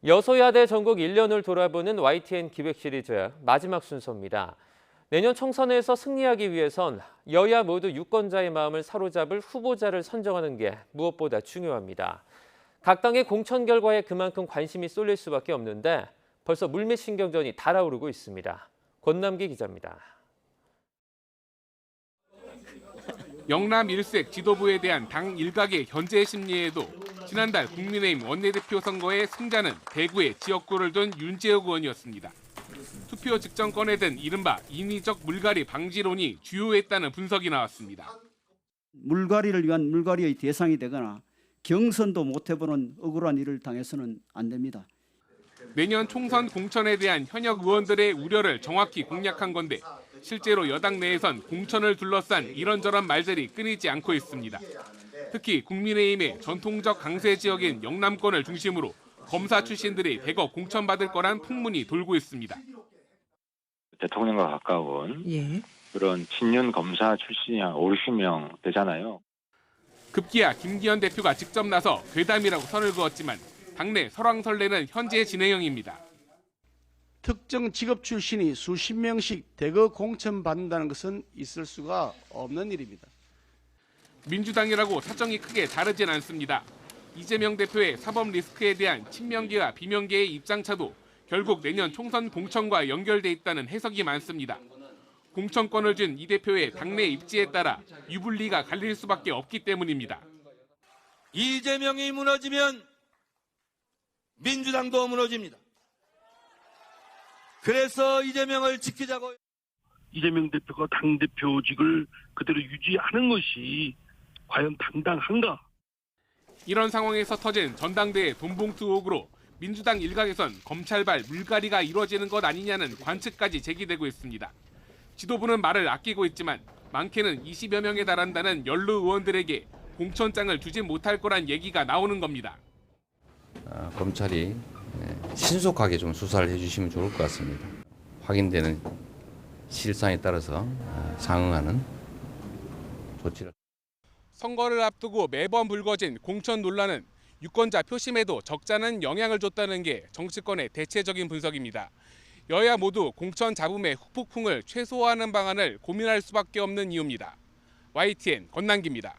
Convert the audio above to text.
여소야대 전국 1년을 돌아보는 YTN 기획 시리즈 마지막 순서입니다. 내년 총선에서 승리하기 위해선 여야 모두 유권자의 마음을 사로잡을 후보자를 선정하는 게 무엇보다 중요합니다. 각 당의 공천 결과에 그만큼 관심이 쏠릴 수밖에 없는데 벌써 물밑신경전이 달아오르고 있습니다. 권남기 기자입니다. 영남 일색 지도부에 대한 당 일각의 견제 심리에도 지난달 국민의힘 원내대표 선거의 승자는 대구의 지역구를 둔 윤재욱 의원이었습니다. 투표 직전 꺼내든 이른바 인위적 물갈이 방지론이 주요했다는 분석이 나왔습니다. 물갈이를 위한 물갈이의 대상이 되거나 경선도 못 해보는 억울한 일을 당해서는 안 됩니다. 내년 총선 공천에 대한 현역 의원들의 우려를 정확히 공략한 건데 실제로 여당 내에선 공천을 둘러싼 이런저런 말들이 끊이지 않고 있습니다. 특히 국민의힘의 전통적 강세 지역인 영남권을 중심으로 검사 출신들이 대거 공천받을 거란 풍문이 돌고 있습니다. 대통령과 가까운 그런 친윤 검사 출신이 한 50명 되잖아요. 급기야 김기현 대표가 직접 나서 괴담이라고 선을 그었지만 당내 설왕설래는 현재 진행형입니다. 특정 직업 출신이 수십 명씩 대거 공천받는다는 것은 있을 수가 없는 일입니다. 민주당이라고 사정이 크게 다르진 않습니다. 이재명 대표의 사법 리스크에 대한 친명계와 비명계의 입장차도 결국 내년 총선 공천과 연결돼 있다는 해석이 많습니다. 공천권을 준 이 대표의 당내 입지에 따라 유불리가 갈릴 수밖에 없기 때문입니다. 이재명이 무너지면 민주당도 무너집니다. 그래서 이재명을 지키자고. 이재명 대표가 당대표직을 그대로 유지하는 것이 과연 당당한가? 이런 상황에서 터진 전당대회 돈봉투 의혹으로 민주당 일각에선 검찰발 물갈이가 이루어지는 것 아니냐는 관측까지 제기되고 있습니다. 지도부는 말을 아끼고 있지만 많게는 20여 명에 달한다는 연루 의원들에게 공천장을 주지 못할 거란 얘기가 나오는 겁니다. 검찰이 신속하게 좀 수사를 해주시면 좋을 것 같습니다. 확인되는 실상에 따라서 상응하는 조치를. 선거를 앞두고 매번 불거진 공천 논란은 유권자 표심에도 적잖은 영향을 줬다는 게 정치권의 대체적인 분석입니다. 여야 모두 공천 잡음의 후폭풍을 최소화하는 방안을 고민할 수밖에 없는 이유입니다. YTN 권남기입니다.